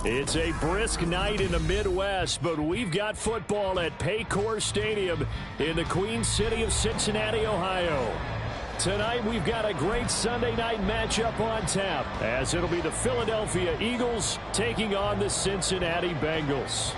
It's a brisk night in the Midwest, but we've got football at Paycor Stadium in the Queen City of Cincinnati, Ohio. Tonight, we've got a great Sunday night matchup on tap, as it'll be the Philadelphia Eagles taking on the Cincinnati Bengals.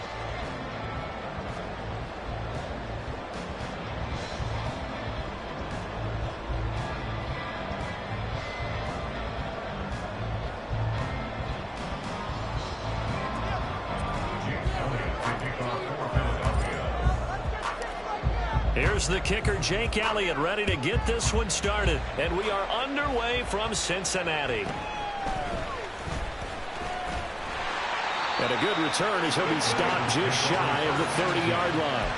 Here's the kicker, Jake Elliott, ready to get this one started. And we are underway from Cincinnati. And a good return as he'll be stopped just shy of the 30-yard line.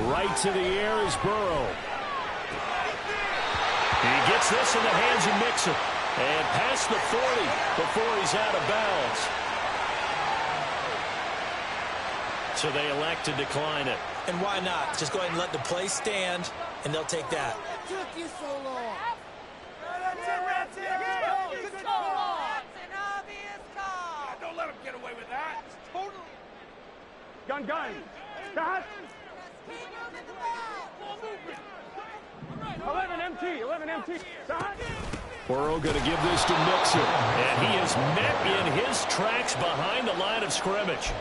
Right to the air is Burrow. He gets this in the hands of Mixon. And past the 40 before he's out of bounds. So they elect to decline it. And why not? Just go ahead and let the play stand, and they'll take that. What took you so long? That's an obvious call. Don't let him get away with that. It's totally. Gun. Stop. 11 MT. Stop. Burrow going to give this to Mixon. And he is met in his tracks behind the line of scrimmage.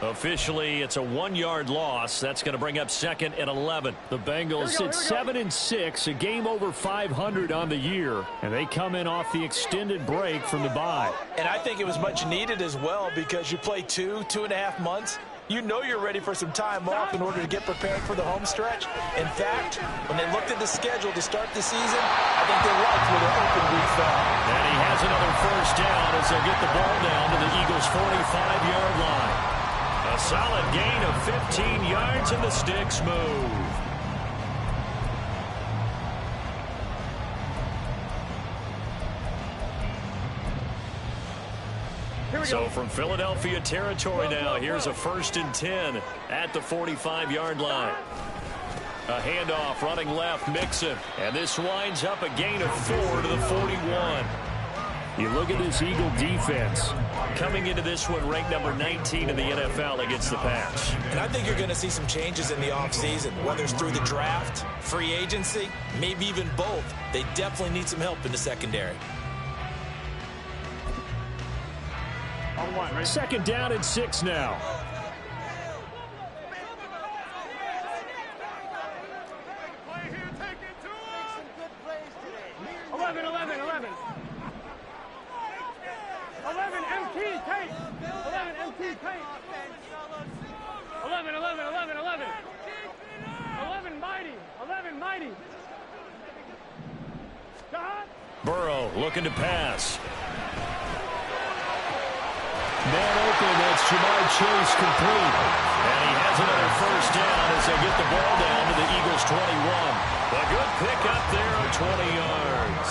Officially, it's a 1-yard loss. That's going to bring up second and 11. The Bengals sit 7-6, a game over 500 on the year. And they come in off the extended break from the bye. And I think it was much needed as well because you play 2.5 months. You know you're ready for some time off in order to get prepared for the home stretch. In fact, when they looked at the schedule to start the season, I think they liked where their open week fell. And he has another first down as they'll get the ball down to the Eagles' 45-yard line. A solid gain of 15 yards and the sticks move. So from Philadelphia territory now, here's a 1st and 10 at the 45-yard line. A handoff running left, Mixon. And this winds up a gain of 4 to the 41. You look at this Eagle defense. Coming into this one, ranked number 19 in the NFL against the pass. And I think you're going to see some changes in the offseason, whether it's through the draft, free agency, maybe even both. They definitely need some help in the secondary. Second down and 6 now. Burrow looking to pass. Man open, that's Jamar Chase complete. And he has another first down as they get the ball down to the Eagles' 21. A good pick up there of 20 yards.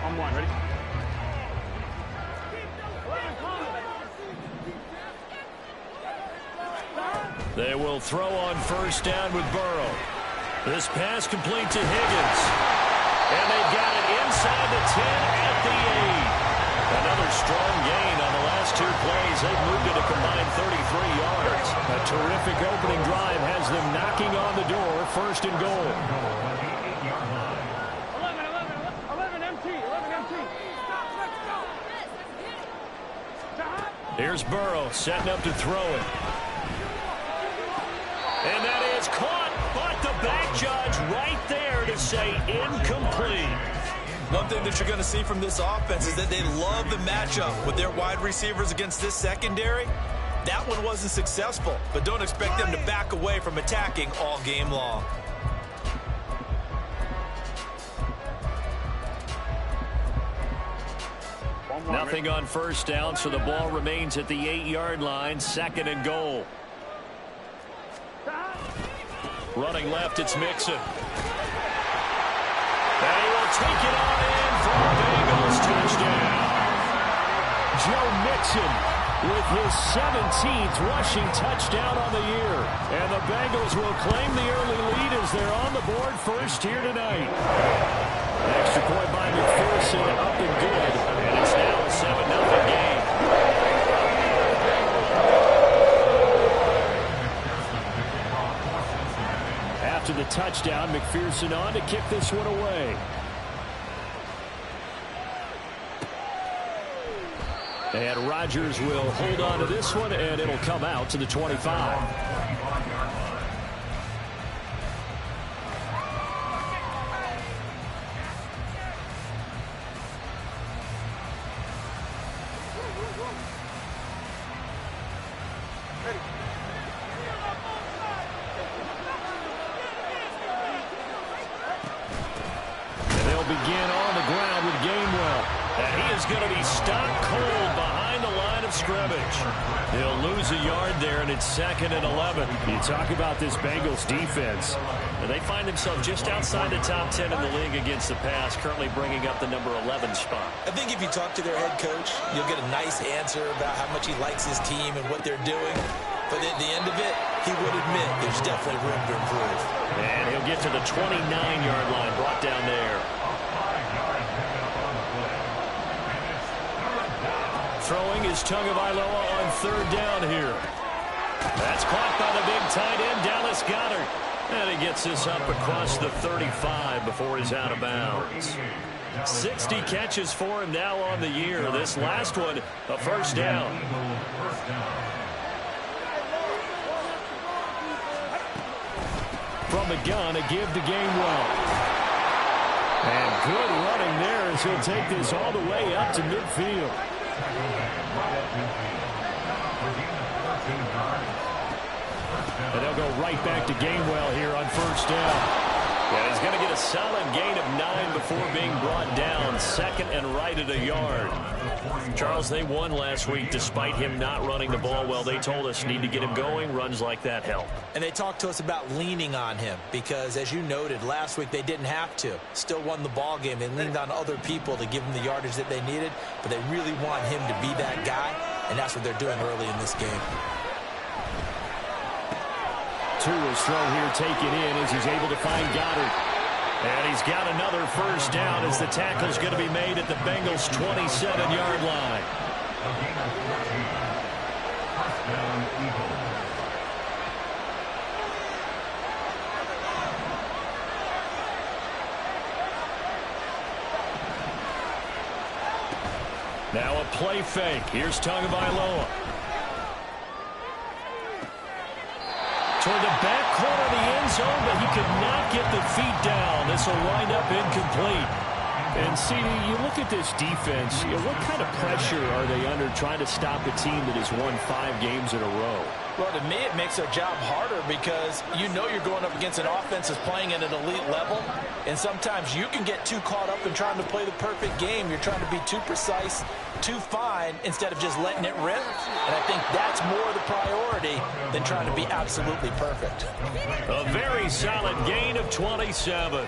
On one, ready? They will throw on first down with Burrow. This pass complete to Higgins. And they've got it inside the 10 at the 8. Another strong gain on the last 2 plays. They've moved it a combined 33 yards. A terrific opening drive has them knocking on the door, 1st and goal. 11 MT. Here's Burrow setting up to throw it. And that is caught, but the back judge right there to say incomplete. One thing that you're going to see from this offense is that they love the matchup with their wide receivers against this secondary. That one wasn't successful, but don't expect them to back away from attacking all game long. Nothing on first down, so the ball remains at the 8-yard line. 2nd and goal. Running left, it's Mixon. And he will take it on in for a Bengals touchdown. Joe Mixon with his 17th rushing touchdown on the year. And the Bengals will claim the early lead as they're on the board first here tonight. Extra point by McPherson, up and good. And it's now a 7-0 game. After the touchdown, McPherson on to kick this one away. And Rodgers will hold on to this one, and it'll come out to the 25. And they'll begin on the ground with Gainwell. And he is going to be stopped cold behind the line of scrimmage. He'll lose a yard there, and it's 2nd and 11. You talk about this Bengals defense. And they find themselves just outside the top 10 in the league against the pass, currently bringing up the number 11 spot. I think if you talk to their head coach, you'll get a nice answer about how much he likes his team and what they're doing. But at the end of it, he would admit there's definitely room to improve. And he'll get to the 29-yard line, brought down there. Throwing is Tagovailoa on 3rd down here. That's caught by the big tight end, Dallas Goedert. And he gets this up across the 35 before he's out of bounds. 60 catches for him now on the year. This last one, a first down. From the gun, a give to Gainwell. And good running there as he'll take this all the way up to midfield. And they'll go right back to Gainwell here on first down. And he's going to get a solid gain of 9 before being brought down. 2nd and right at a yard. Charles, they won last week despite him not running the ball well. They told us need to get him going. Runs like that help. And they talked to us about leaning on him because, as you noted, last week they didn't have to. Still won the ball game. They leaned on other people to give them the yardage that they needed, but they really want him to be that guy, and that's what they're doing early in this game. Tua's throw here taken in as he's able to find Goddard. And he's got another first down as the tackle's going to be made at the Bengals' 27-yard line. Now a play fake. Here's Tagovailoa. Toward the back corner of the end zone, but he could not get the feet down. This will wind up incomplete. And, CD, you look at this defense, what kind of pressure are they under trying to stop a team that has won 5 games in a row? Well, to me, it makes their job harder because you know you're going up against an offense that's playing at an elite level, and sometimes you can get too caught up in trying to play the perfect game. You're trying to be too precise, too fine, instead of just letting it rip. And I think that's more the priority than trying to be absolutely perfect. A very solid gain of 27.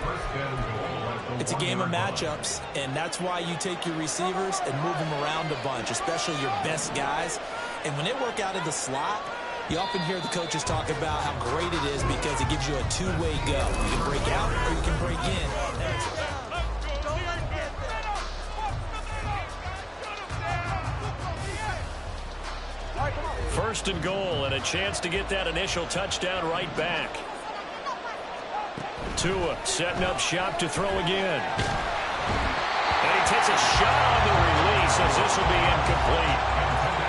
It's a game of matchups, and that's why you take your receivers and move them around a bunch, especially your best guys. And when they work out of the slot, you often hear the coaches talk about how great it is because it gives you a two-way go. You can break out or you can break in. First and goal, and a chance to get that initial touchdown right back. Tua setting up shop to throw again. And he takes a shot on the release as this will be incomplete.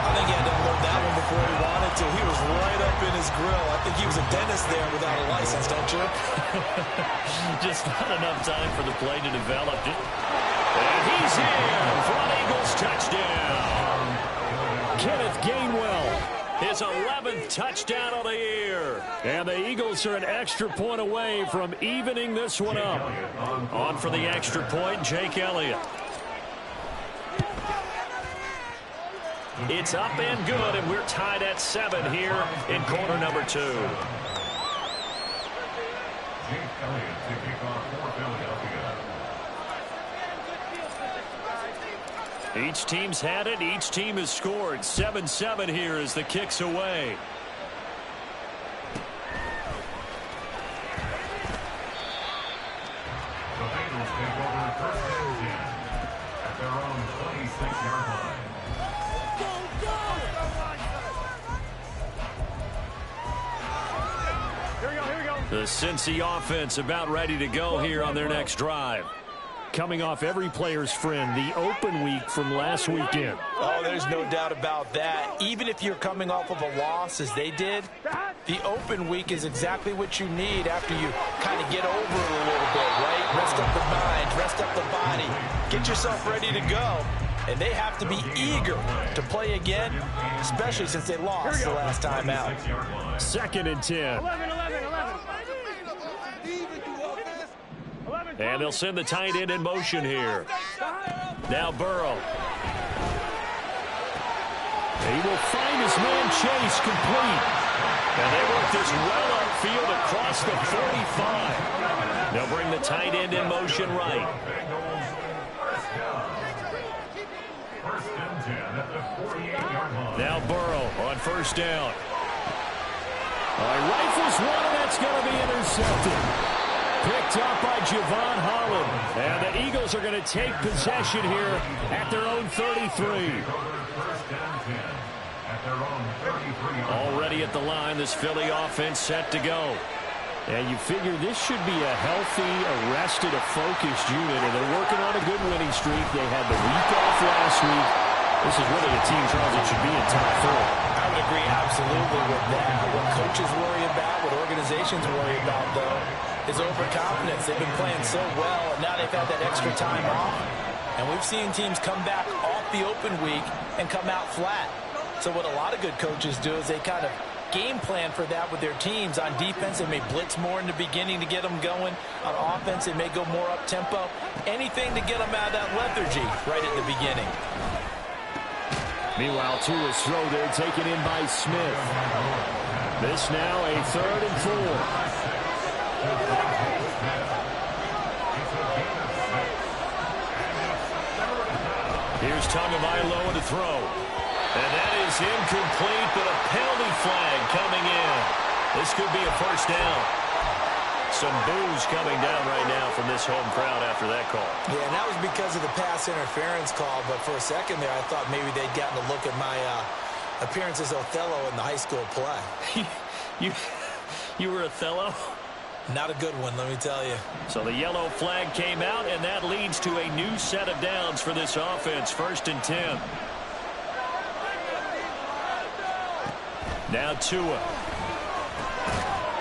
I think he had to unload that one before he wanted to. He was right up in his grill. I think he was a dentist there without a license, don't you? Just not enough time for the play to develop. And he's in for an Eagles touchdown. Kenneth Gainwell, his 11th touchdown of the year. And the Eagles are an extra point away from evening this one up. On for the extra point, Jake Elliott. It's up and good, and we're tied at 7 here in quarter number 2. Each team's had it. Each team has scored. 7-7 here as the kick's away. The Bengals take over first and 10 at their own 26-yard line. Here we go. The Cincy offense about ready to go here on their next drive. Coming off every player's friend, the open week from last weekend. Oh, there's no doubt about that. Even if you're coming off of a loss as they did, the open week is exactly what you need after you kind of get over it a little bit, right? Rest up the mind, rest up the body, get yourself ready to go. And they have to be eager to play again, especially since they lost the last time out. 2nd and 10. 11. And they'll send the tight end in motion here. Now Burrow. He will find his man Chase complete. And they work this well upfield across the 45. They'll bring the tight end in motion right. Now Burrow on first down. Rifles one, and that's going to be intercepted. Picked up by Javon Holland. And the Eagles are going to take possession here at their own 33. Already at the line, this Philly offense set to go. And you figure this should be a healthy, arrested, a focused unit. And they're working on a good winning streak. They had the week off last week. This is really a team, Charles, that should be in top 4. I would agree absolutely with that. What coaches worry about, what organizations worry about, though, is overconfidence. They've been playing so well, and now they've had that extra time off. And we've seen teams come back off the open week and come out flat. So what a lot of good coaches do is they kind of game plan for that with their teams. On defense, they may blitz more in the beginning to get them going. On offense, they may go more up-tempo. Anything to get them out of that lethargy right at the beginning. Meanwhile, Tua's throw there taken in by Smith. This now a 3rd and 4. Here's Tagovailoa to throw. And that is incomplete, but a penalty flag coming in. This could be a first down. Some boos coming down right now from this home crowd after that call. Yeah, and that was because of the pass interference call. But for a second there, I thought maybe they'd gotten a look at my appearance as Othello in the high school play. You were Othello? Not a good one, let me tell you. So the yellow flag came out, and that leads to a new set of downs for this offense. 1st and 10. Now Tua.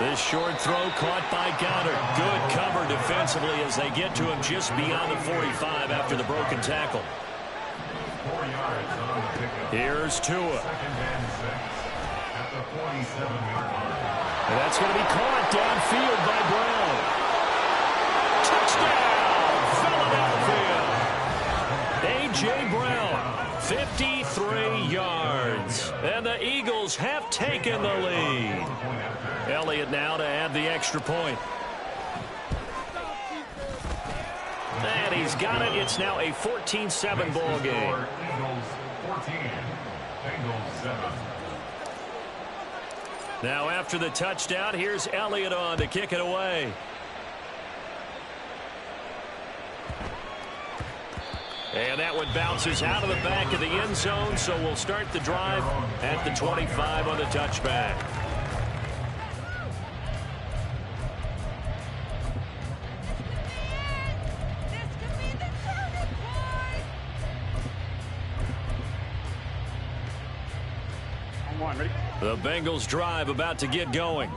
This short throw caught by Goddard. Good cover defensively as they get to him just beyond the 45 after the broken tackle. Here's Tua. And that's going to be caught downfield by Brown. Touchdown, Philadelphia. A.J. Brown, 53 yards. And the Eagles have taken the lead. Elliott now to add the extra point. And he's got it. It's now a 14-7 ball game. Eagles 14, Bengals 7. Now after the touchdown, here's Elliott on to kick it away. And that one bounces out of the back of the end zone, so we'll start the drive at the 25 on the touchback. The Bengals drive about to get going.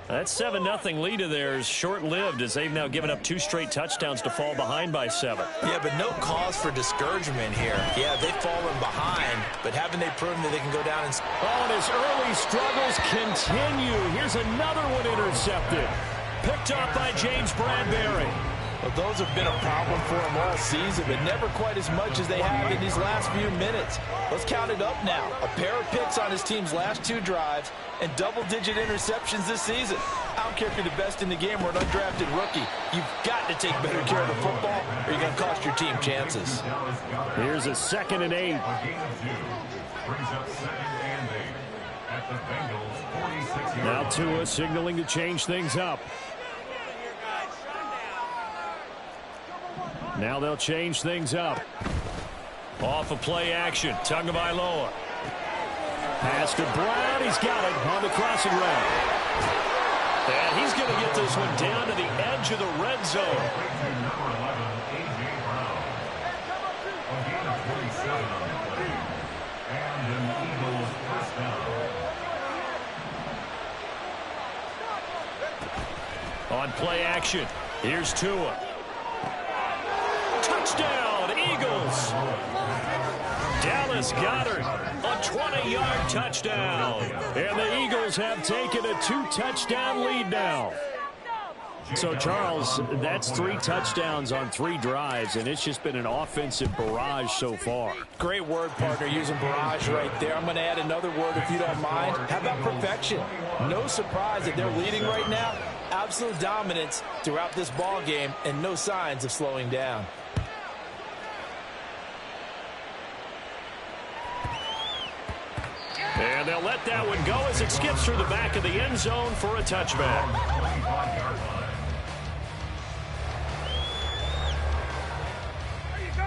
That 7-0 lead of theirs short-lived as they've now given up 2 straight touchdowns to fall behind by 7. Yeah, but no cause for discouragement here. Yeah, they've fallen behind, but haven't they proven that they can go down and... Oh, and his early struggles continue. Here's another one intercepted. Picked up by James Bradbury. Well, those have been a problem for them all season, but never quite as much as they have in these last few minutes. Let's count it up now. A pair of picks on his team's last 2 drives and double-digit interceptions this season. I don't care if you're the best in the game or an undrafted rookie. You've got to take better care of the football or you're going to cost your team chances. Here's a 2nd and 8. Brings up 2nd and 8 at the Bengals' 46-yard line. Now Tua signaling to change things up. Now they'll change things up. Off of play action. Tagovailoa. Pass to Brown. He's got it on the crossing route. And he's going to get this one down to the edge of the red zone. Number 11, A.J. Brown. A gain of 47 on the play. And an Eagles first down. On play action. Here's Tua. Touchdown, Eagles. Dallas Goedert, a 20-yard touchdown. And the Eagles have taken a 2-touchdown lead now. So, Charles, that's 3 touchdowns on 3 drives, and it's just been an offensive barrage so far. Great word, partner, using barrage right there. I'm going to add another word if you don't mind. How about perfection? No surprise that they're leading right now. Absolute dominance throughout this ball game and no signs of slowing down. And they'll let that one go as it skips through the back of the end zone for a touchback. There you go.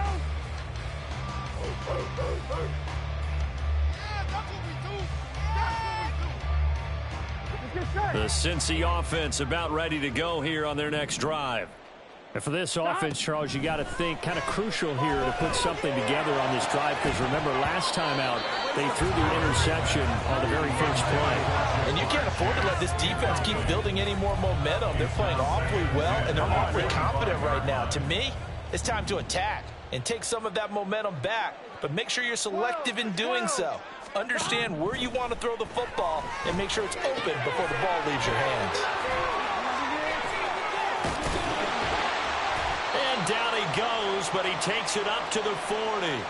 The Cincy offense about ready to go here on their next drive. And for this offense, Charles, you got to think kind of crucial here to put something together on this drive, because remember last time out they threw the interception on the very first play. And you can't afford to let this defense keep building any more momentum. They're playing awfully well and they're awfully confident right now. To me, it's time to attack and take some of that momentum back, but make sure you're selective in doing so. Understand where you want to throw the football and make sure it's open before the ball leaves your hands. And down he goes, but he takes it up to the 40.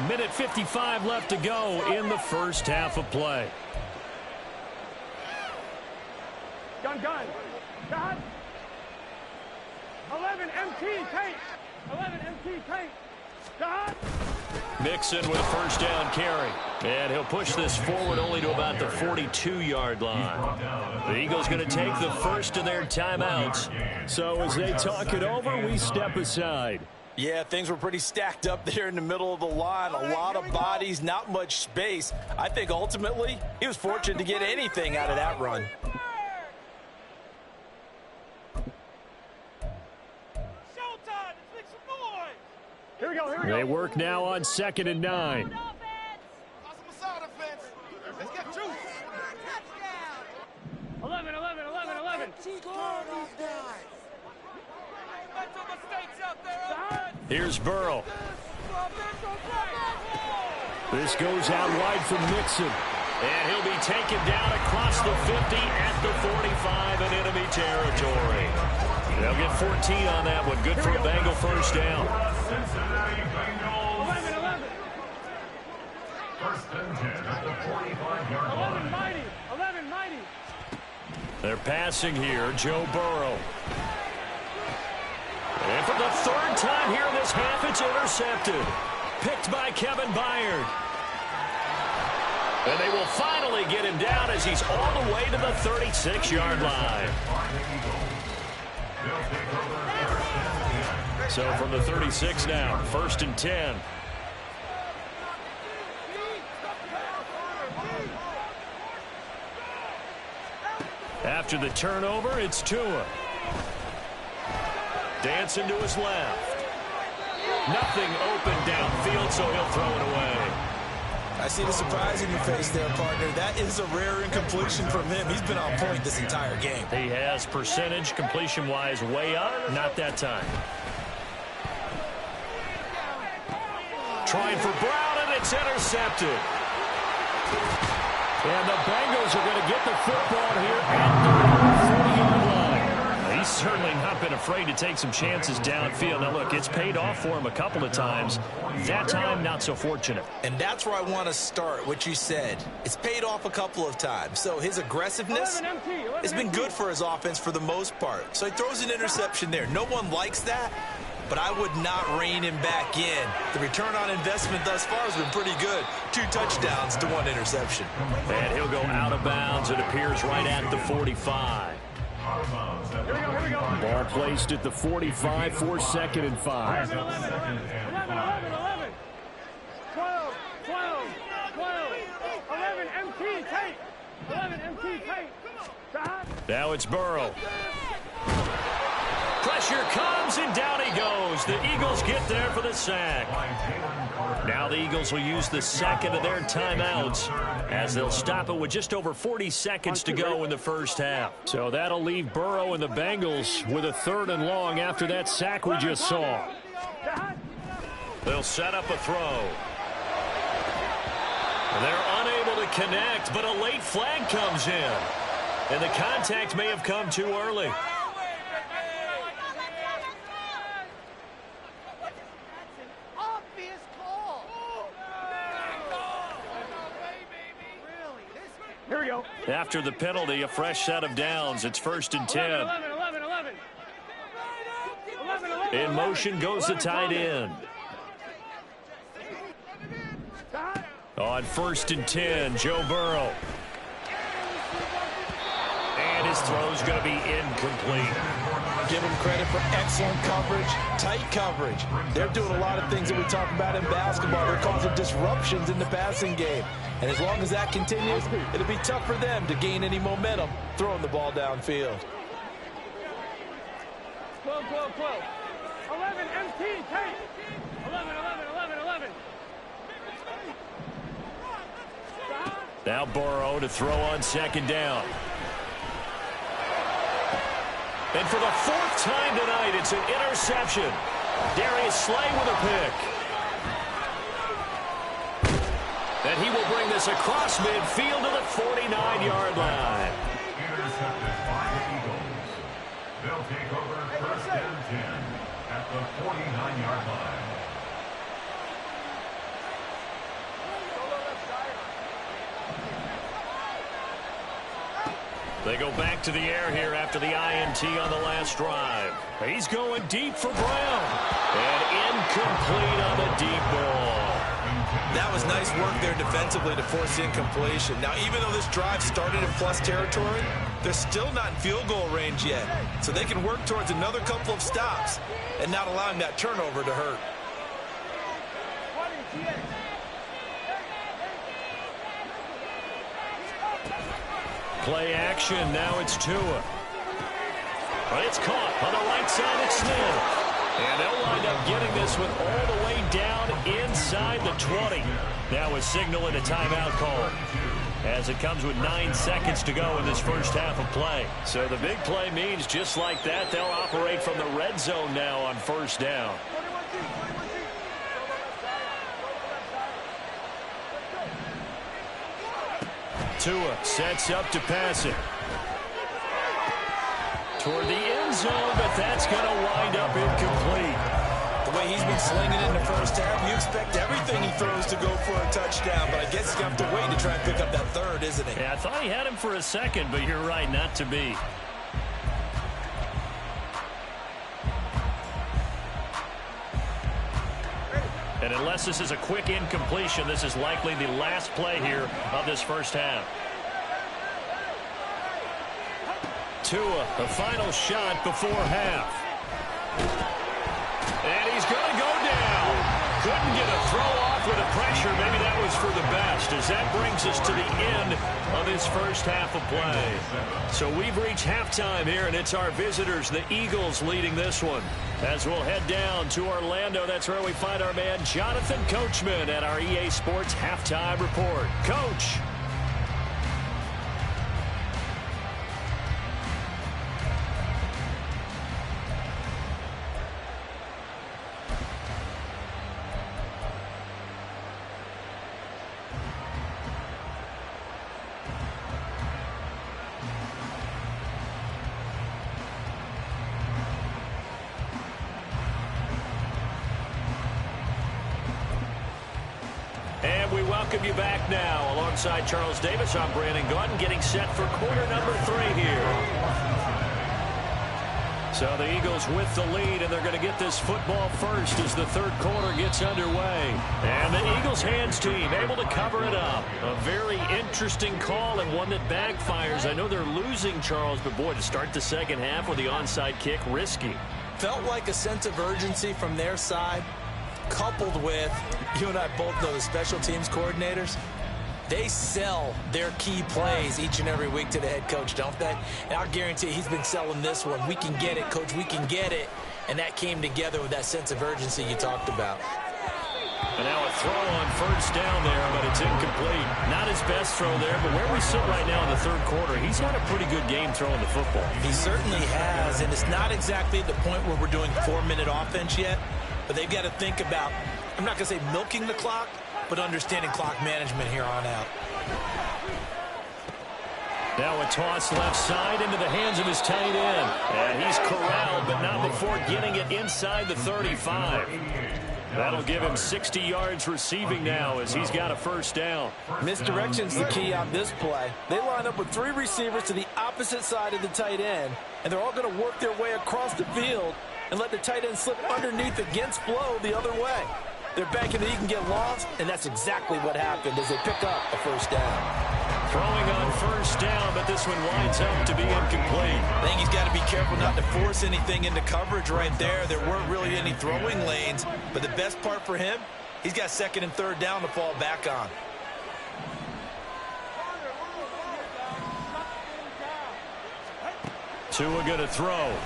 1:55 left to go in the first half of play. Gun. Got 11 MT tank. 11 MT tank. Got. Mixon with a first down carry. And he'll push this forward only to about the 42-yard line. The Eagles going to take the first of their timeouts. So as they talk it over, we step aside. Yeah, things were pretty stacked up there in the middle of the line. A lot of bodies, not much space. I think ultimately he was fortunate to get anything out of that run. Here we go. They work now on 2nd and 9. Let's get juice. 11. Here's Burrow. This goes out wide from Mixon. And he'll be taken down across the 50 at the 45 in enemy territory. They'll get 14 on that one. Good for a Bengal first down. Cincinnati Bengals. 11. First and 10 at the 45-yard 11 line. mighty. They're passing here. Joe Burrow. And for the 3rd time here in this half, it's intercepted. Picked by Kevin Byard. And they will finally get him down as he's all the way to the 36-yard line. So from the 36 now, 1st and 10. After the turnover, it's Tua. Dancing to his left. Nothing open downfield, so he'll throw it away. I see the surprise in your face there, partner. That is a rare incompletion from him. He's been on point this entire game. He has percentage completion-wise way up. Not that time. Trying for Brown, and it's intercepted. And the Bengals are going to get the football here at the 40-yard line. He he's certainly not been afraid to take some chances downfield. Now, look, it's paid off for him a couple of times. That time, not so fortunate. And that's where I want to start, what you said. It's paid off a couple of times. So his aggressiveness has been good for his offense for the most part. So he throws an interception there. No one likes that, but I would not rein him back in. The return on investment thus far has been pretty good. 2 touchdowns to 1 interception. And he'll go out of bounds. It appears right at the 45. Ball placed at the 45 for 2nd and 5. 11, 12, 12, 12, 11, MT, tight. 11, MT, tight. Now it's Burrow. Pressure comes, and down he goes. The Eagles get there for the sack. Now the Eagles will use the second of their timeouts as they'll stop it with just over 40 seconds to go in the first half. So that'll leave Burrow and the Bengals with a 3rd and long after that sack we just saw. They'll set up a throw. They're unable to connect, but a late flag comes in. And the contact may have come too early. Here we go. After the penalty, a fresh set of downs. It's 1st and 10. 11. In motion goes the tight end. On 1st and 10, Joe Burrow. And his throw's going to be incomplete. Give them credit for excellent coverage, tight coverage. They're doing a lot of things that we talk about in basketball. They're causing disruptions in the passing game. And as long as that continues, it'll be tough for them to gain any momentum throwing the ball downfield. 12, 12, 12. 11, MT, tight. 11. Now Burrow to throw on 2nd down. And for the 4th time tonight, it's an interception. Darius Slay with a pick. And he will bring this across midfield to the 49-yard line. Intercepted by the Eagles. They'll take over 1st and 10 at the 49-yard line. They go back to the air here after the INT on the last drive. He's going deep for Brown. And incomplete on the deep ball. That was nice work there defensively to force incompletion. Now, even though this drive started in plus territory, they're still not in field goal range yet. So they can work towards another couple of stops and not allowing that turnover to hurt. Play action. Now it's Tua. But it's caught on the right side of Smith. And they'll wind up getting this one all the way down inside the 20. Now a signal and a timeout call as it comes with 9 seconds to go in this first half of play. So the big play means just like that, they'll operate from the red zone now on 1st down. Tua sets up to pass it toward the end zone, but that's going to wind up incomplete. The way he's been slinging in the first half, you expect everything he throws to go for a touchdown, but I guess he's going to have to wait to try and pick up that 3rd, isn't he? Yeah, I thought he had him for a second, but you're right, not to be. And unless this is a quick incompletion, this is likely the last play here of this first half. Tua, the final shot before half. And he's going to go down. Couldn't get a throw off with the pressure. Maybe that was for the best, as that brings us to the end of this first half of play. So we've reached halftime here, and it's our visitors, the Eagles, leading this one. As we'll head down to Orlando, that's where we find our man Jonathan Coachman at our EA Sports Halftime Report. Coach. welcome you back now. Alongside Charles Davis, I'm Brandon Gaudin, getting set for quarter number 3 here. So the Eagles with the lead, and they're going to get this football first as the third quarter gets underway. And the Eagles hands team able to cover it up. A very interesting call and one that backfires. I know they're losing, Charles, but boy, to start the second half with the onside kick, risky. Felt like a sense of urgency from their side, coupled with, you and I both know the special teams coordinators. They sell their key plays each and every week to the head coach, don't they? And I'll guarantee he's been selling this one. We can get it, coach, we can get it. And that came together with that sense of urgency you talked about. And now a throw on first down there, but it's incomplete. Not his best throw there, but where we sit right now in the third quarter, he's had a pretty good game throwing the football. He certainly has, and it's not exactly the point where we're doing 4-minute offense yet, but they've got to think about, I'm not going to say milking the clock, but understanding clock management here on out. Now a toss left side into the hands of his tight end. And he's corralled, but not before getting it inside the 35. That'll give him 60 yards receiving now as he's got a first down. Misdirection's the key on this play. They line up with 3 receivers to the opposite side of the tight end, and they're all going to work their way across the field and let the tight end slip underneath against flow the other way. They're banking that he can get lost, and that's exactly what happened as they pick up a first down. Throwing on first down, but this one winds up to be incomplete. I think he's got to be careful not to force anything into coverage right there. There weren't really any throwing lanes, but the best part for him, he's got second and third down to fall back on. Tua going to throw.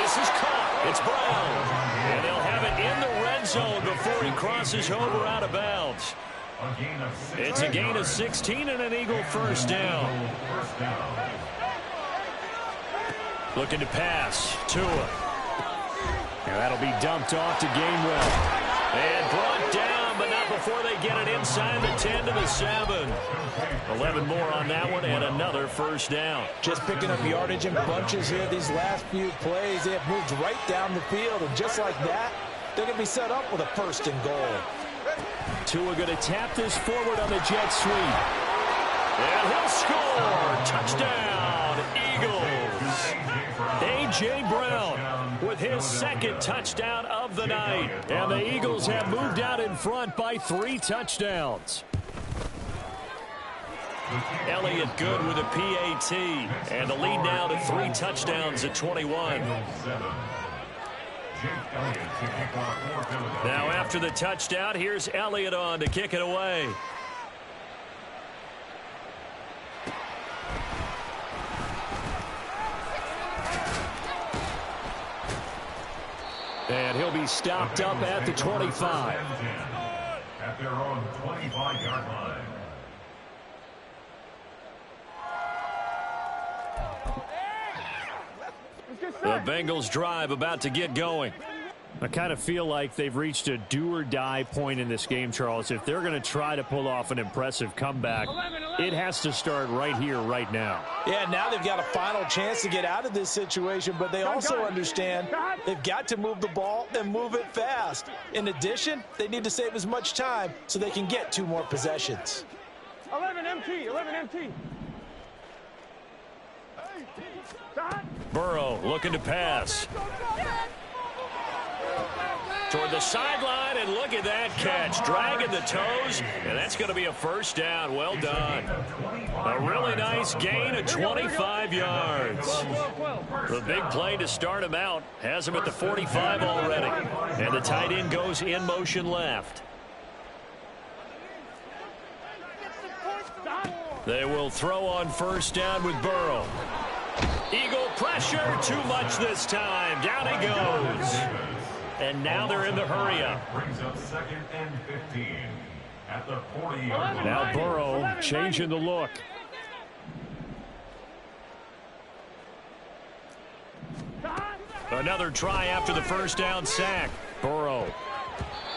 This is caught. It's Brown. And they'll have it in the red zone before he crosses over out of bounds. It's a gain of 16 and an Eagle first down. Looking to pass. Tua. And that'll be dumped off to Gainwell. And brought down, but not before they get it inside the 10 to the 7. 11 more on that one and another first down. Just picking up yardage in bunches here these last few plays. They have moved right down the field, and just like that, they're going to be set up with a first and goal. Tua going to tap this forward on the jet sweep. And he'll score. Touchdown, Eagles. A.J. Brown with his second touchdown of the night. And the Eagles have moved out in front by 3 touchdowns. Elliott good with a PAT. And the lead now to 3 touchdowns at 21. Now after the touchdown, here's Elliott on to kick it away. And he'll be stopped up at the 25. At their own 25-yard line. The Bengals drive about to get going. I kind of feel like they've reached a do-or-die point in this game, Charles. If they're going to try to pull off an impressive comeback, it has to start right here, right now. Yeah, now they've got a final chance to get out of this situation, but they also understand they've got to move the ball and move it fast. In addition, they need to save as much time so they can get 2 more possessions. 11 MT, 11 MT. Burrow looking to pass. Toward the sideline, and look at that catch. Dragging the toes, and that's going to be a first down. Well done. A really nice gain of 25 yards. The big play to start him out has him at the 45 already. And the tight end goes in motion left. They will throw on first down with Burrow. Eagle pressure, too much this time. Down he goes. And now they're in the hurry-up. Brings up second and 15 at the 40-yard line. Now Burrow changing the look. Another try after the first down sack. Burrow.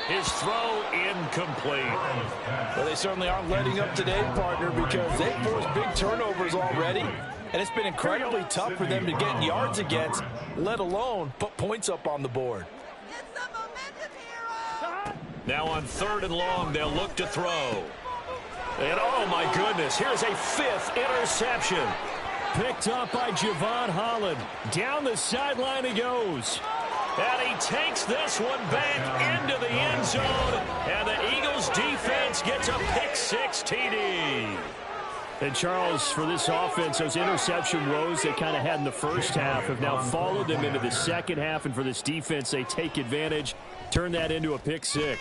His throw incomplete. Well, they certainly aren't letting up today, partner, because they've forced big turnovers already. And it's been incredibly tough for them to get yards against, let alone put points up on the board. Get some momentum here, Now on 3rd and long, they'll look to throw. And oh my goodness, here's a 5th interception. Picked up by Javon Holland. Down the sideline he goes. And he takes this one back into the end zone. And the Eagles defense gets a pick-6 TD. And Charles, for this offense, those interception woes they kind of had in the first half have now followed them into the second half. And for this defense, they take advantage, turn that into a pick-6.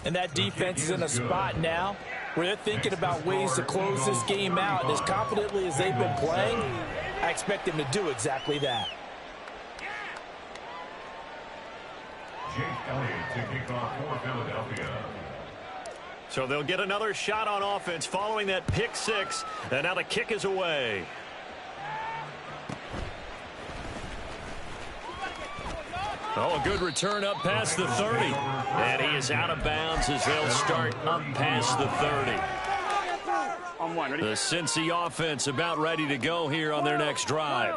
And that defense is in a spot now where they're thinking about ways to close this game out. And as confidently as they've been playing, I expect them to do exactly that. Jake Elliott to kick off for Philadelphia. So they'll get another shot on offense following that pick-6. And now the kick is away. Oh, a good return up past the 30. And he is out of bounds as they'll start up past the 30. The Cincy offense about ready to go here on their next drive.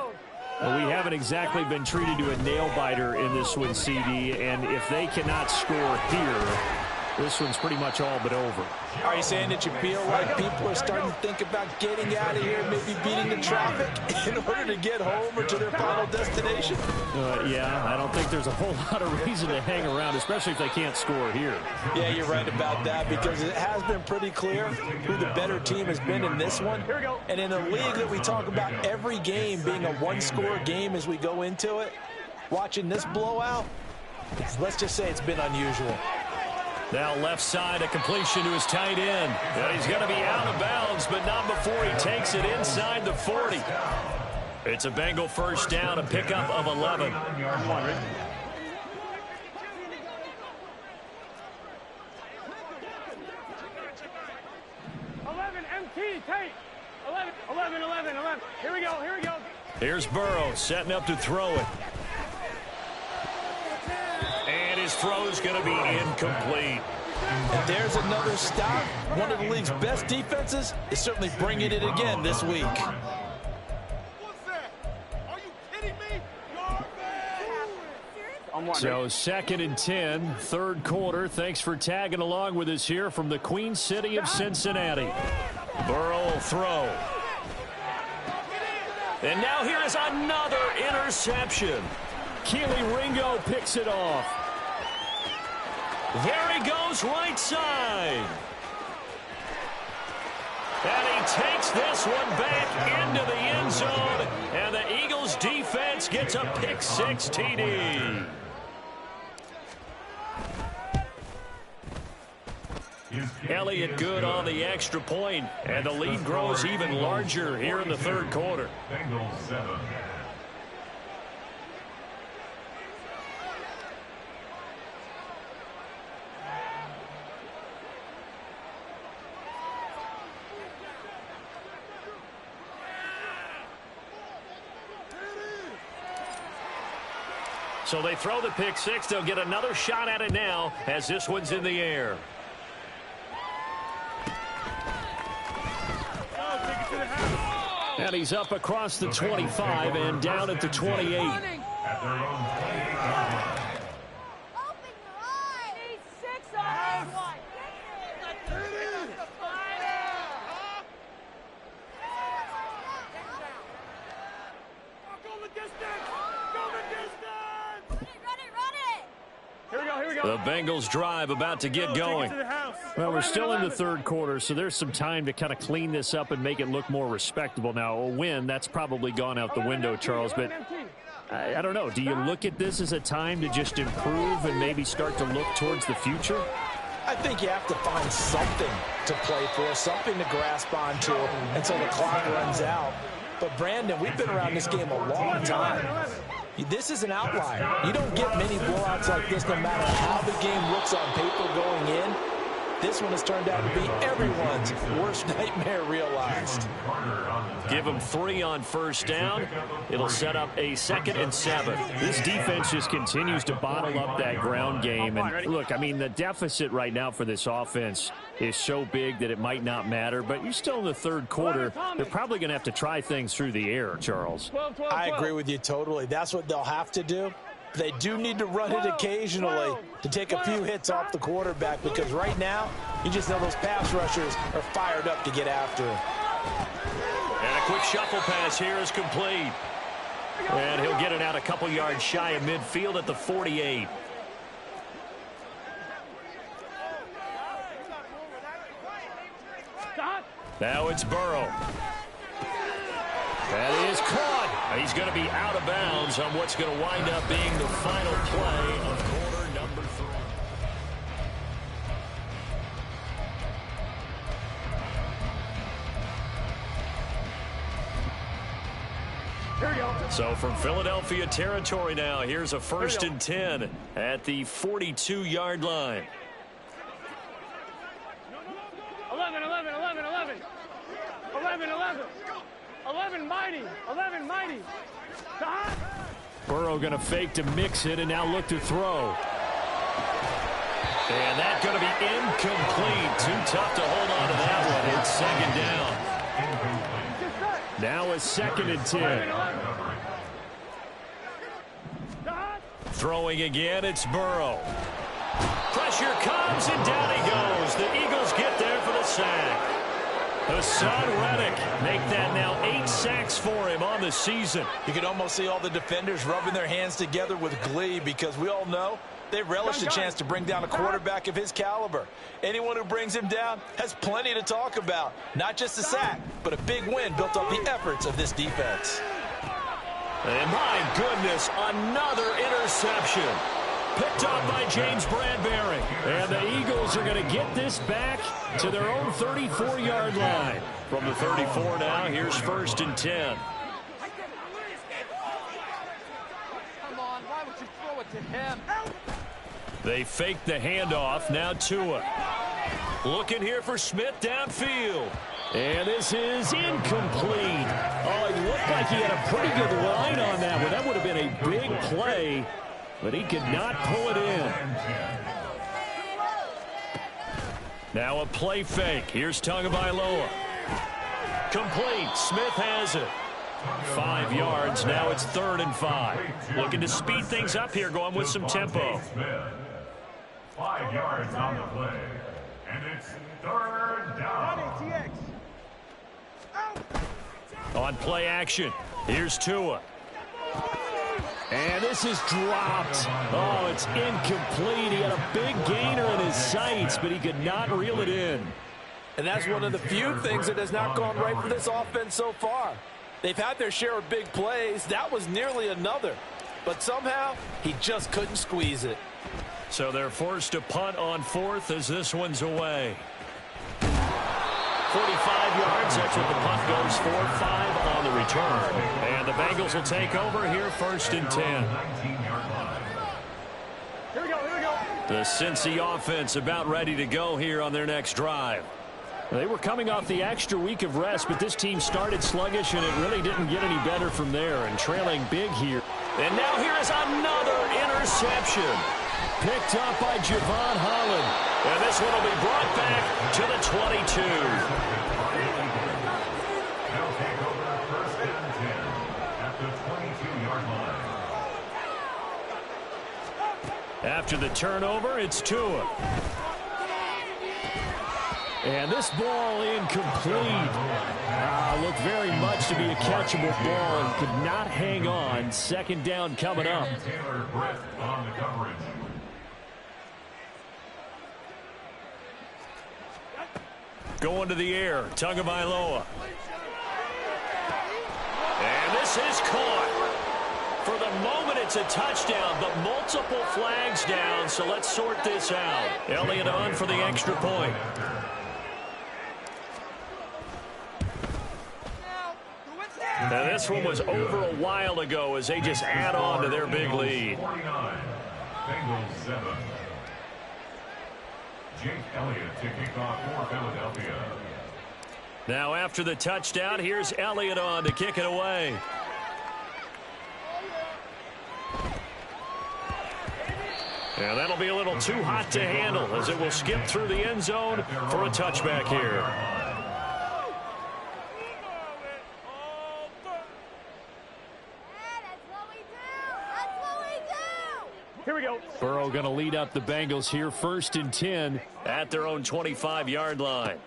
Well, we haven't exactly been treated to a nail-biter in this one, CD. And if they cannot score here, this one's pretty much all but over. Are you saying that you feel like people are starting to think about getting out of here, maybe beating the traffic in order to get home or to their final destination? Yeah, I don't think there's a whole lot of reason to hang around, especially if they can't score here. Yeah, you're right about that, because it has been pretty clear who the better team has been in this one. And in a league that we talk about every game being a one-score game as we go into it, watching this blowout, let's just say it's been unusual. Now left side, a completion to his tight end. And he's going to be out of bounds, but not before he takes it inside the 40. It's a Bengal first down, a pickup of 11. 11 MT, Tate. 11. Here we go. Here's Burrow setting up to throw it. And his throw is going to be incomplete. And there's another stop. One of the league's best defenses is certainly bringing it again this week. What's that? Are you kidding me? So 2nd and 10, 3rd quarter. Thanks for tagging along with us here from the Queen City of Cincinnati. Burrow will throw. And now here is another interception. Keely Ringo picks it off. There he goes, right side. And he takes this one back into the end zone. And the Eagles defense gets a pick-6 TD. Elliott good on the extra point, and the lead grows even larger here in the 3rd quarter. Bengals 7. So they throw the pick-6. They'll get another shot at it now as this one's in the air. And he's up across the 25 and down at the 28. At their own 28-yard line. Open your eyes. Need 6 on this one. Go the distance. Go the distance. Run it. Here we go. The Bengals drive about to get going. Well, we're still in the 3rd quarter, so there's some time to kind of clean this up and make it look more respectable. Now, a win, that's probably gone out the window, Charles, but I don't know. Do you look at this as a time to just improve and maybe start to look towards the future? I think you have to find something to play for, something to grasp onto until the clock runs out. But, Brandon, we've been around this game a long time. This is an outlier. You don't get many blowouts like this no matter how the game looks on paper going in. This one has turned out to be everyone's worst nightmare realized. Give them 3 on first down. It'll set up a 2nd and 7. This defense just continues to bottle up that ground game. And look, I mean, the deficit right now for this offense is so big that it might not matter. But you're still in the 3rd quarter. They're probably going to have to try things through the air, Charles. I agree with you totally. That's what they'll have to do. They do need to run it occasionally to take a few hits off the quarterback, because right now, you just know those pass rushers are fired up to get after him. And a quick shuffle pass here is complete. And he'll get it out a couple yards shy of midfield at the 48. Now it's Burrow. That is caught. He's going to be out of bounds on what's going to wind up being the final play of quarter number 3. Here we go. So from Philadelphia territory now, here's a 1st and 10 at the 42-yard line. 11, 11, 11, 11. 11, 11. 11 mighty. 11 mighty. Burrow going to fake to mix it and now look to throw. And that's going to be incomplete. Too tough to hold on to that one. It's 2nd down. Now it's 2nd and 10. Throwing again, it's Burrow. Pressure comes and down he goes. The Eagles get there for the sack. Hassan Reddick make that now 8 sacks for him on the season. You can almost see all the defenders rubbing their hands together with glee, because we all know they relish the chance to bring down a quarterback of his caliber. Anyone who brings him down has plenty to talk about. Not just a sack, but a big win built off the efforts of this defense. And my goodness, another interception. Picked up by James Bradbury. And the Eagles are going to get this back to their own 34-yard line. From the 34 now, here's 1st and 10. Come on, why would you throw it to him? They fake the handoff. Now Tua. Looking here for Smith downfield. And this is incomplete. Oh, it looked like he had a pretty good line on that one. That would have been a big play, but he could not pull it in. Now a play fake. Here's Tagovailoa. Complete. Smith has it. 5 yards. Now it's 3rd and 5. Looking to speed things up here, going with some tempo. 5 yards on the play. And it's 3rd down. On play action, here's Tua. And this is dropped. Oh, it's incomplete. He had a big gainer in his sights, but he could not reel it in. And that's one of the few things that has not gone right for this offense so far. They've had their share of big plays. That was nearly another. But somehow, he just couldn't squeeze it. So they're forced to punt on 4th as this one's away. 45 yards, that's what the punt goes for. 5 on the return. And the Bengals will take over here, 1st and 10. Here we go, here we go. The Cincy offense about ready to go here on their next drive. They were coming off the extra week of rest, but this team started sluggish, and it really didn't get any better from there, and trailing big here. And now here is another interception. Picked up by Javon Holland. And this one will be brought back to the 22. They'll take over 1st and 10 at the 22-yard line. After the turnover, it's Tua. And this ball incomplete. Looked very much to be a catchable ball and could not hang on. 2nd down coming up. Taylor Britt on the coverage. Going to the air, Tagovailoa. And this is caught. For the moment, it's a touchdown, but multiple flags down, so let's sort this out. Elliott on for the extra point. Now, this one was over a while ago as they just add on to their big lead. 49, Bengals 7. Jake Elliott to kick off for Philadelphia. Now after the touchdown, here's Elliott on to kick it away. And that'll be a little too hot to handle as it will skip through the end zone for a touchback here. That's what we do. That's what we do. Burrow going to lead up the Bengals here, 1st and 10 at their own 25-yard line.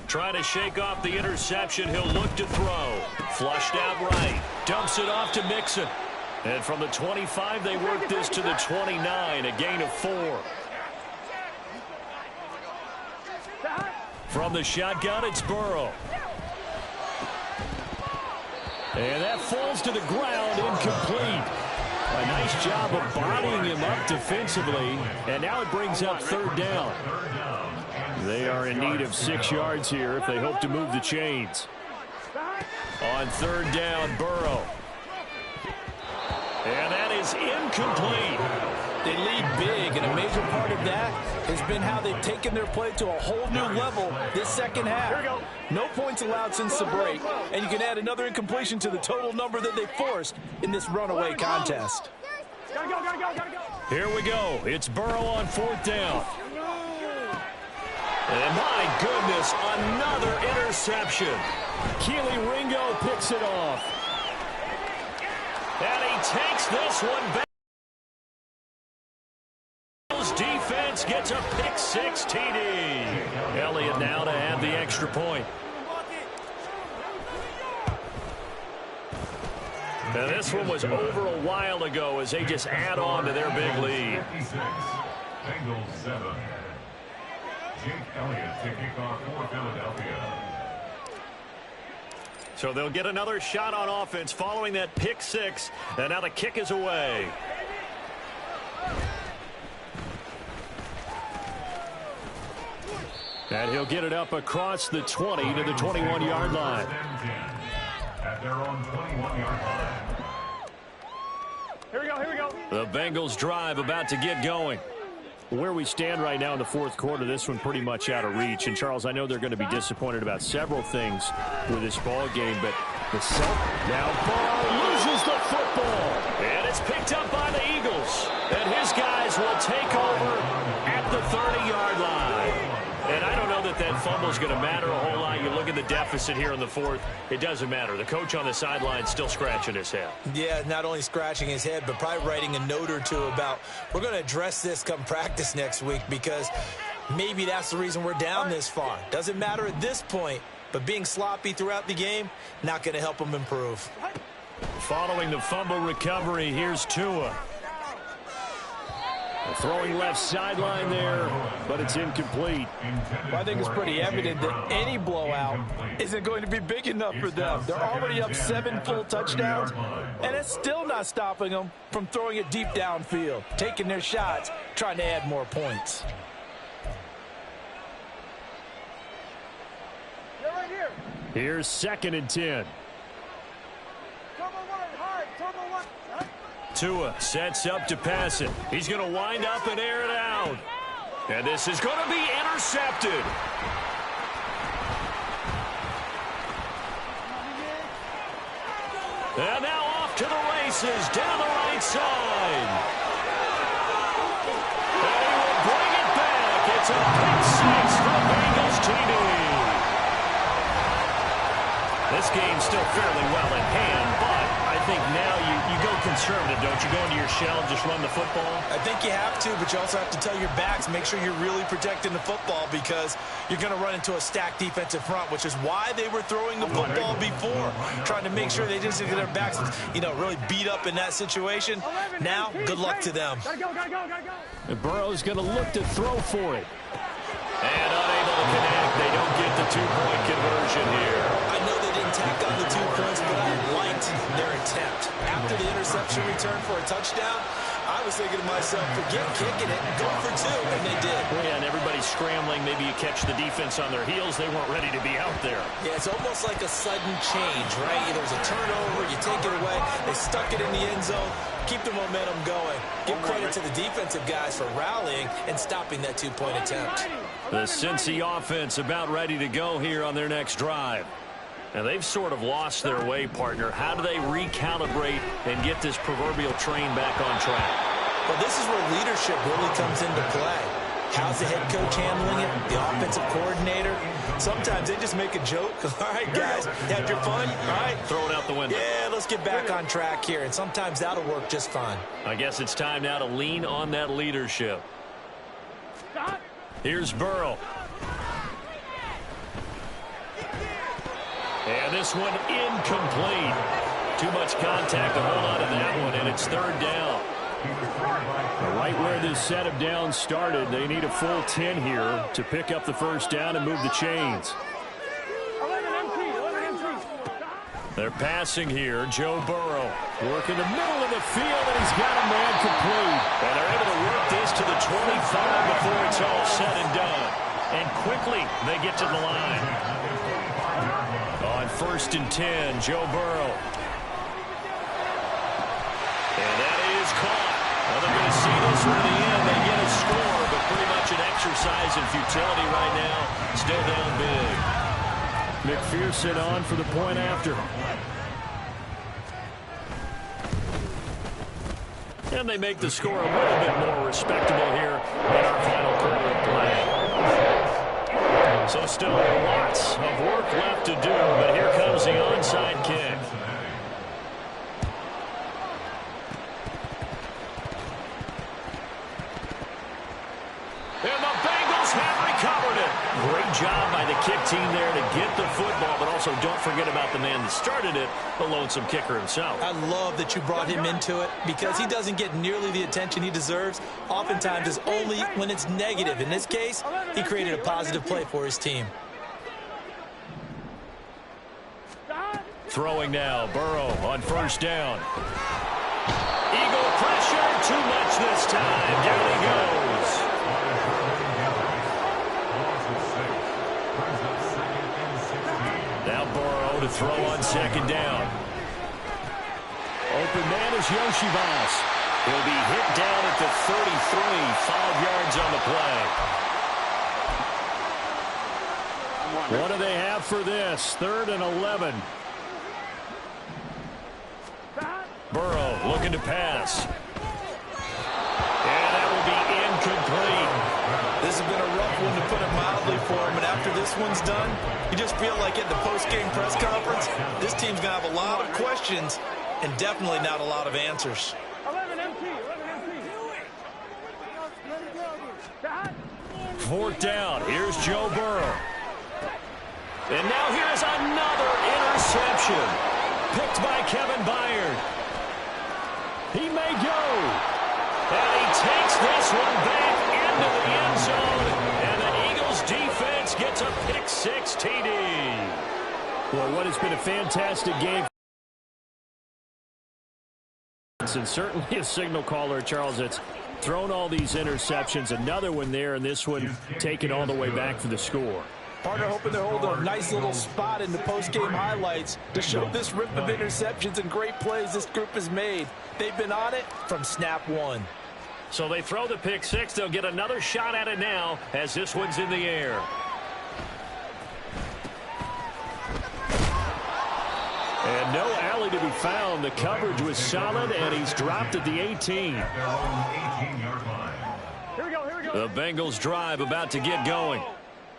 Trying to shake off the interception. He'll look to throw. Flushed out right. Dumps it off to Mixon. And from the 25, they work this to the 29, a gain of 4. From the shotgun, it's Burrow. And that falls to the ground, incomplete. A nice job of bodying him up defensively. And now it brings up 3rd down. They are in need of 6 yards here if they hope to move the chains. On 3rd down, Burrow. And that is incomplete. They lead big, and a major part of that has been how they've taken their play to a whole new level this second half. No points allowed since the break, and you can add another incompletion to the total number that they forced in this runaway contest. Gotta go. Here we go. It's Burrow on 4th down. And my goodness, another interception. Keely Ringo picks it off. And he takes this one back. Defense gets a pick 6 TD. Elliott now to add the extra point. Now this one was over a while ago as they just add on to their big lead. Bengals 7. Jake Elliott to kick off for Philadelphia. So they'll get another shot on offense following that pick 6. And now the kick is away. And he'll get it up across the 20 to the 21-yard line. At their own 21-yard line. Here we go. The Bengals drive about to get going. Where we stand right now in the 4th quarter, this one pretty much out of reach. And, Charles, I know they're going to be disappointed about several things with this ball game, but the now Burrow loses the football. And it's picked up by the Eagles. And his guys will take over at the 30-yard line. And I don't know that fumble is going to matter a whole lot. You look at the deficit here in the 4th. It doesn't matter. The coach on the sideline still scratching his head. Yeah, not only scratching his head, but probably writing a note or two about we're going to address this come practice next week because maybe that's the reason we're down this far. Doesn't matter at this point, but being sloppy throughout the game, not going to help them improve. Following the fumble recovery, here's Tua. Throwing left sideline there, but it's incomplete. Well, I think it's pretty evident that any blowout isn't going to be big enough for them. They're already up 7 full touchdowns, and it's still not stopping them from throwing it deep downfield, taking their shots, trying to add more points. They're right here. Here's 2nd and 10. Tua sets up to pass it. He's going to wind up and air it out. And this is going to be intercepted. And now off to the races down the right side. And he will bring it back. It's a pick 6 for Bengals TD. This game's still fairly well in hand, but I think now you go conservative, don't you? Go into your shell and just run the football? I think you have to, but you also have to tell your backs, make sure you're really protecting the football because you're going to run into a stacked defensive front, which is why they were throwing the football before, trying to make sure they didn't get their backs, really beat up in that situation. Now, good luck to them. Gotta go. And Burrow's going to look to throw for it. And unable to connect. They don't get the 2-point conversion here. I know they didn't tack on the 2 points, but I liked their attempt. After the interception return for a touchdown, I was thinking to myself, forget kicking it, go for 2, and they did. Yeah, and everybody's scrambling. Maybe you catch the defense on their heels. They weren't ready to be out there. Yeah, it's almost like a sudden change, right? There's a turnover, you take it away, they stuck it in the end zone, keep the momentum going. Give credit to the defensive guys for rallying and stopping that 2-point attempt. The Cincy offense about ready to go here on their next drive. And they've sort of lost their way, partner. How do they recalibrate and get this proverbial train back on track? Well, this is where leadership really comes into play. How's the head coach handling it? The offense defensive coordinator, sometimes they just make a joke. All right, guys, had your fun? All right. Throw it out the window. Yeah, let's get back on track here, and sometimes that'll work just fine. I guess it's time now to lean on that leadership. Here's Burrow. And this one incomplete. Too much contact to hold on to that one, and it's third down. Right where this set of downs started, they need a full 10 here to pick up the first down and move the chains. 11 MT. They're passing here. Joe Burrow working the middle of the field, and he's got a man complete. And they're able to work this to the 25 before it's all said and done. And quickly, they get to the line. On 1st and 10, Joe Burrow. And that is caught. Well, they're going to see this one to the end. They get a score, but pretty much an exercise in futility right now. Still down big. McPherson on for the point after. And they make the score a little bit more respectable here in our final quarter of play. So still lots of work left to do, but here comes the onside kick. And the Bengals have recovered it. Great job by the kick team there to get the football, but also don't forget about the man that started it, the lonesome kicker himself. I love that you brought him into it because he doesn't get nearly the attention he deserves. Oftentimes it's only when it's negative. In this case, he created a positive play for his team. Throwing now, Burrow on 1st down. Eagle pressure, too much this time. Down he goes. Now Burrow to throw on 2nd down. Open man is Yoshibas. He'll be hit down at the 33, 5 yards on the play. What do they have for this? 3rd and 11. Burrow looking to pass. And that will be incomplete. This has been a rough one, to put it mildly, for him. But after this one's done, you just feel like at the post-game press conference, this team's going to have a lot of questions and definitely not a lot of answers. 11 MT. 4th down. Here's Joe Burrow. And now here's another interception. Picked by Kevin Byard. He may go. And he takes this one back into the end zone. And the Eagles defense gets a pick-6 TD. Well, what has been a fantastic game. And certainly a signal caller, Charles, that's thrown all these interceptions. Another one there, and this one taken all the way back for the score. Partner hoping to hold a nice little spot in the post-game highlights to show this rip of interceptions and great plays this group has made. They've been on it from snap one. So they throw the pick-6. They'll get another shot at it now as this one's in the air. And no alley to be found. The coverage was solid, and he's dropped at the 18. Here we go. The Bengals drive about to get going.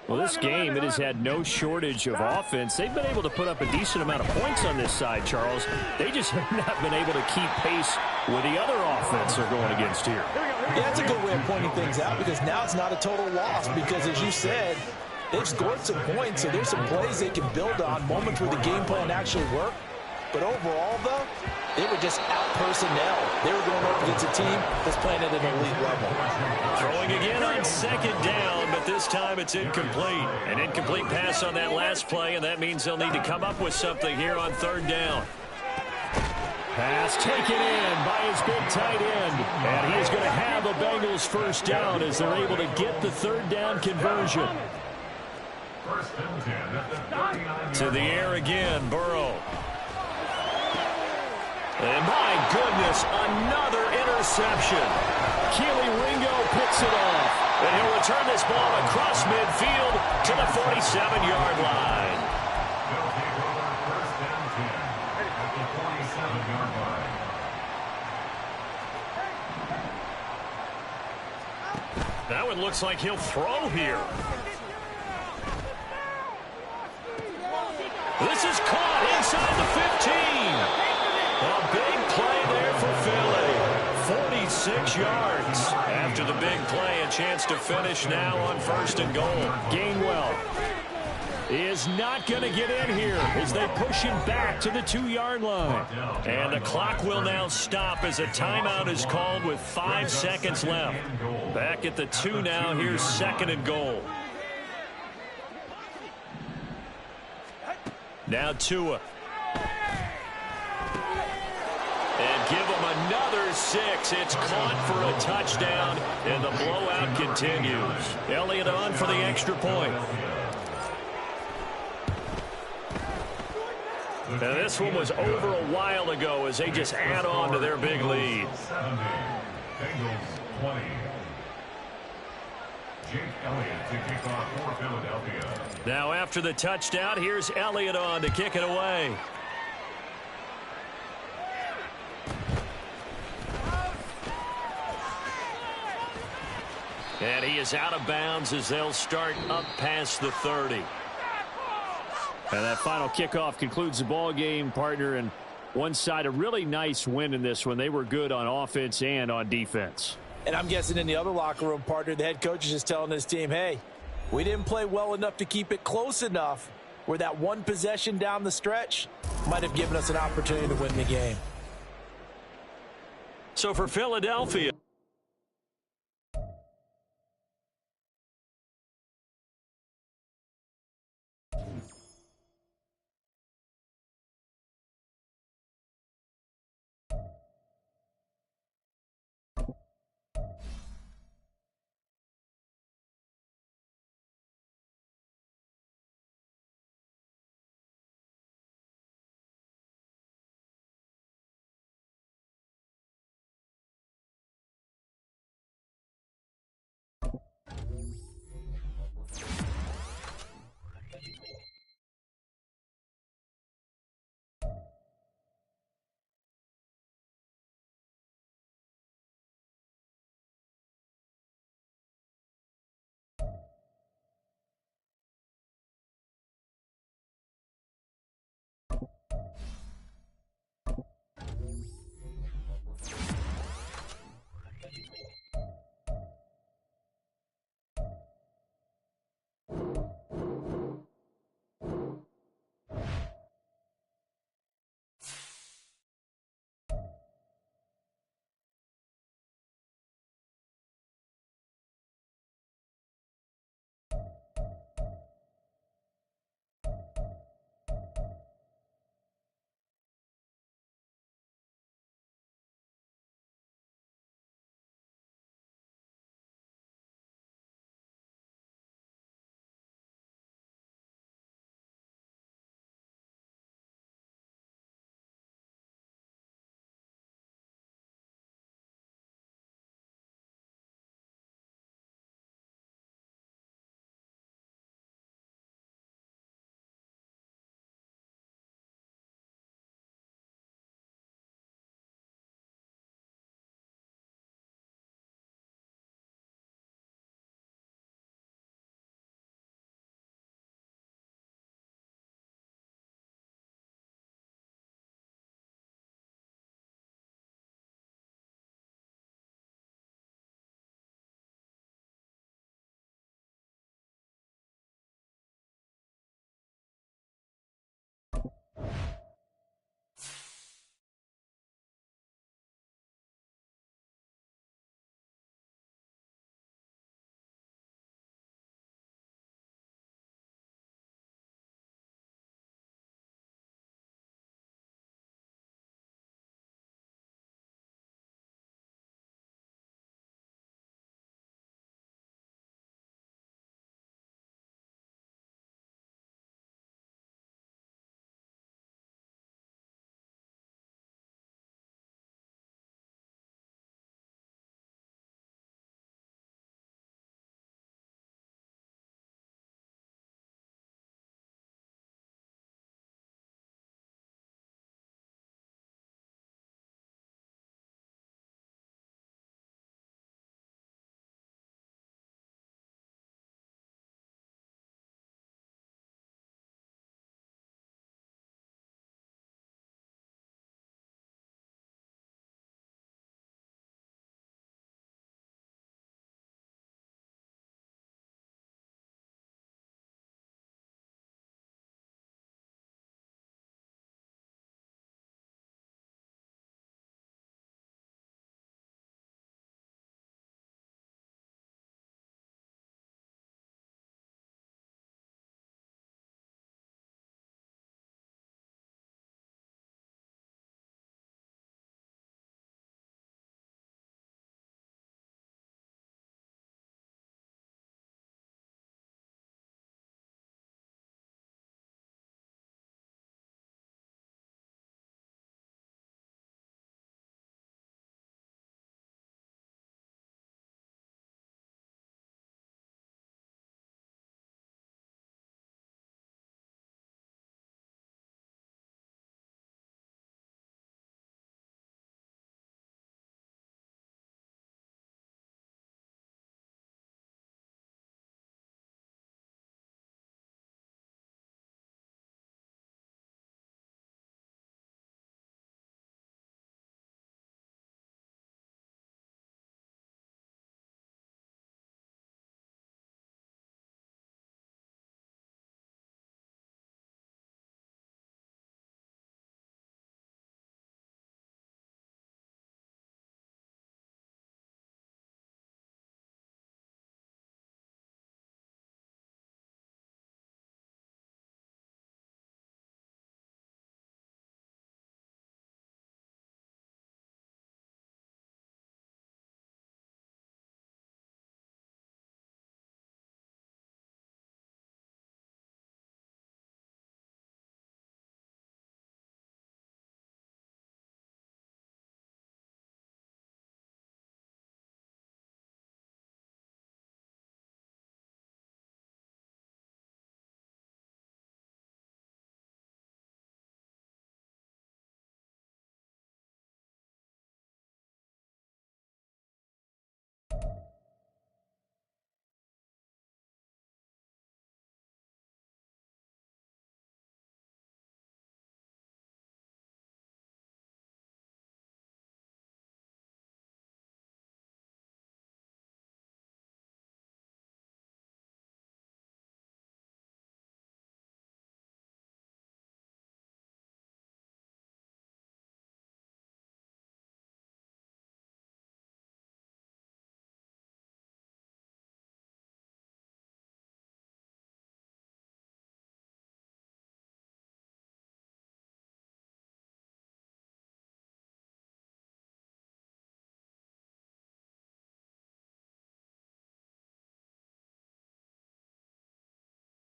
Well, this game, it has had no shortage of offense. They've been able to put up a decent amount of points on this side, Charles. They just have not been able to keep pace with the other offense they're going against here. Yeah, that's a good way of pointing things out, because now it's not a total loss, because as you said, they've scored some points, so there's some plays they can build on, moments where the game plan actually worked. But overall, though, they were just out-personnel. They were going up against a team that's playing at an elite level. Throwing again on 2nd down, but this time it's incomplete. An incomplete pass on that last play, and that means they'll need to come up with something here on 3rd down. Pass taken in by his big tight end. And he is going to have a Bengals 1st down as they're able to get the 3rd down conversion. To the air again, Burrow. And my goodness, another interception. Keely Ringo picks it off. And he'll return this ball across midfield to the 47-yard line. That one looks like he'll throw here. This is caught inside the 15. A big play there for Philly. 46 yards. After the big play, a chance to finish now on 1st and goal. Gainwell is not going to get in here as they push him back to the 2-yard line. And the clock will now stop as a timeout is called with 5 seconds left. Back at the 2 now. Here's 2nd and goal. Now Tua. And give him another 6. It's caught for a touchdown, and the blowout continues. Elliott on for the extra point. And this one was over a while ago as they just add on to their big lead. Bengals 20. Jake Elliott to kick off for Philadelphia. Now after the touchdown, here's Elliott on to kick it away. And he is out of bounds as they'll start up past the 30. And that final kickoff concludes the ball game, partner. And one side, a really nice win in this one. They were good on offense and on defense. And I'm guessing in the other locker room, partner, the head coach is just telling his team, hey, we didn't play well enough to keep it close enough where that one possession down the stretch might have given us an opportunity to win the game. So for Philadelphia,